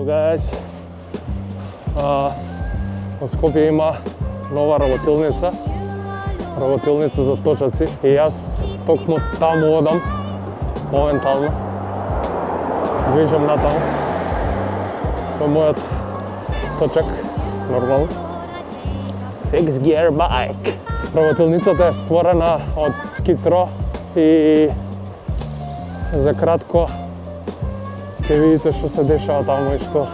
Hello guys. Во Скопје има нова работилница за точаци и јас токму таму одам моментално. Движам натаму со мојот точак, нормално. Fix Gear Bike. Работилницата е створена од скицро и за кратко ќе видите што се дешава таму и што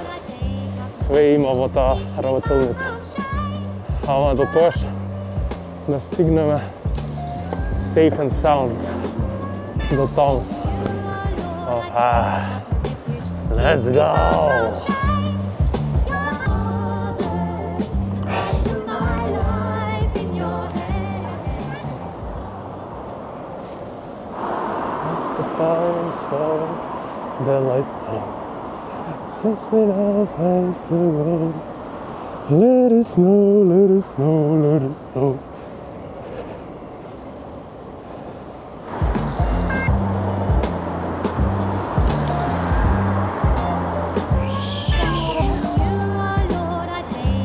све има во таа работилница. Ама до тоаш да стигнеме safe and sound до таму. Let's go! The light since we know place to go. Let it snow, let it snow, let it snow.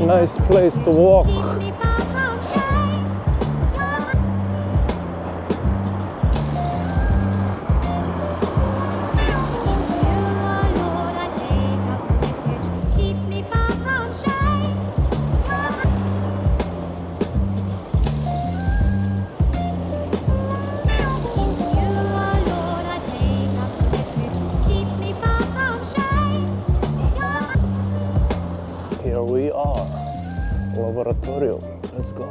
Nice place to walk. Here we are, laboratorium, let's go.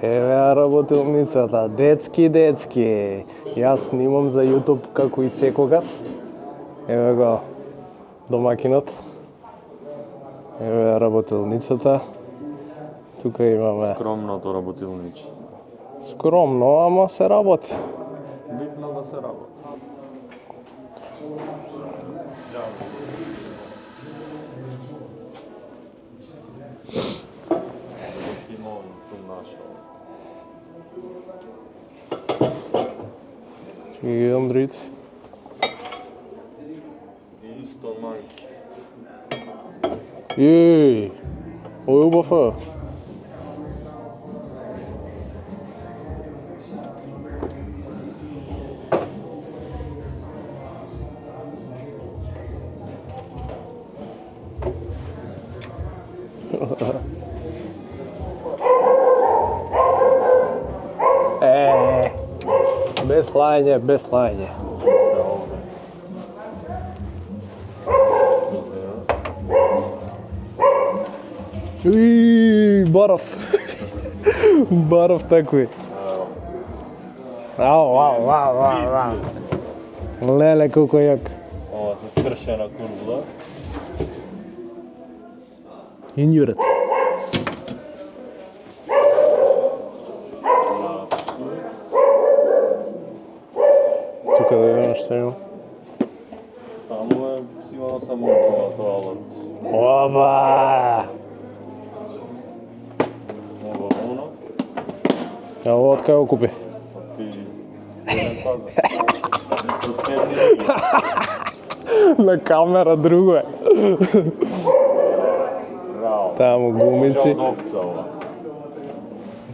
Еве работилницата, детски. Јас снимам за YouTube како и секогаш. Еве го домакинот. Еве работилницата. Тука имаме скромното работилниче. Скромно, ама се работи. Битно да се работи. И Андрит. Исто манки. Еј, ој убафа. Без лајање. Баров. Баров такој. Ау. Леле, колко јак. Ова се скршена курбула. Инјурет. Тука да видам што има. Таму е сигурно само тоалет. Оба! Ова оно. Ова од кај го купи? На камера друго е. Таму гумици.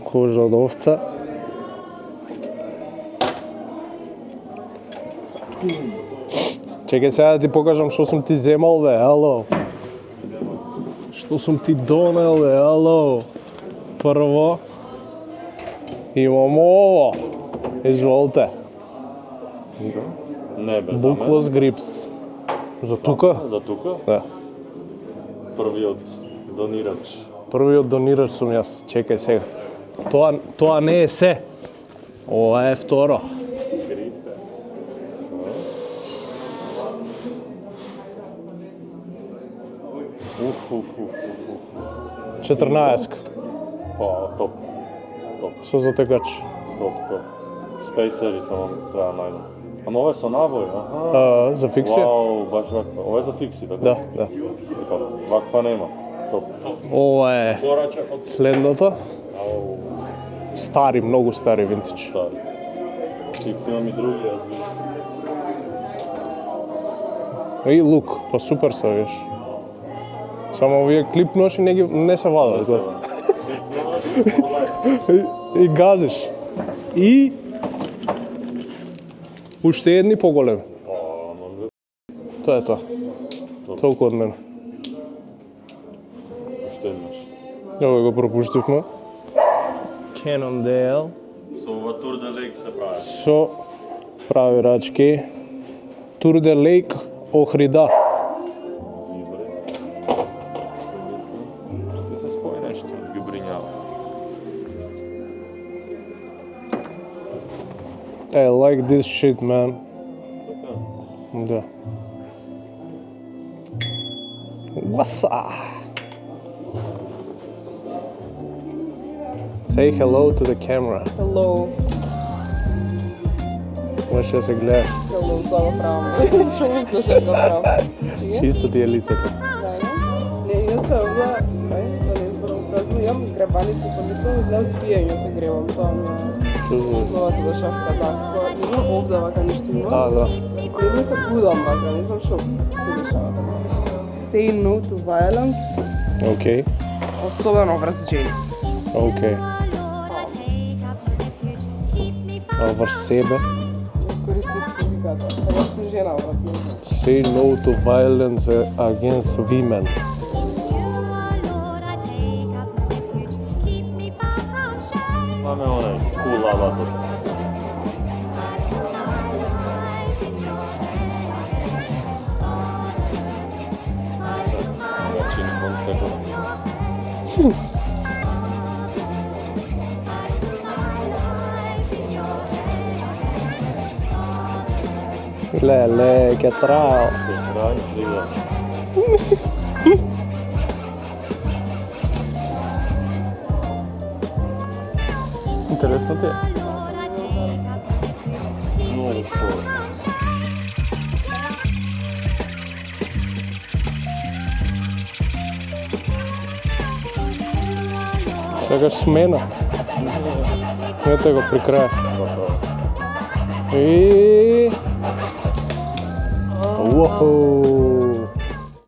Кожа од овца. Чекај сега да ти покажам што сум ти земал, бе, ало. Што сум ти донел, бе, ало. Прво, имамо ово. Изволте. Не, бе, Буклос грипс. За тука? За тука? Да. Првиот донирач. Првиот донирач сум јас. Чекај сега. Тоа не е се. Ова е второ. 14. Па, топ. Со затекач. Топ. Спейсери само треба најдам. Ама ова е со навој, аха. За фиксија? Вау, баш ваква. Ова е за фикси, така? Да. Така, ваква нема. Топ. Ова е следното. Стари, многу стари винтидж. Стари. Фикси имам и други, јас видам. И лук, па супер се виж. Само овие клип ноши не се вадат. И газиш. И уште едни поголеми. Тоа е тоа. Толку од мене. Уште еднаш. Ово го пропуштивме. Cannondale. Со ова Тур де Лейк се прави. Со прави рачки. Тур де Лейк Охрида. Ќе се спои нешто, ги бринјава. I like this shit, man. Така. Да. What's Say hello to the camera. Hello. Можеш да се гледаш. Hello, тоа го правам. Што мислиш дека го правам? Чисто ти е лицето. Не, иначе овда, да не изборам празно, имам гребаници по лицо, не знам спијање се гревам, тоа ми е новата дошавка, да. Не знам овде вака нешто има. Да. Не знам се будам вака, не знам што се дешава така. Say no to violence, Окей. особено врз жени. Окей. А врз себе? Користи публиката. Ова сум жена, вратно. Say no to violence against women. Маме онај, кулавато. Значи не концерт. Леле, ке трao. Крај, лида. Интересно ти е. Многу скоро. Сакаш смена? Ете го при крај. И... Уоху!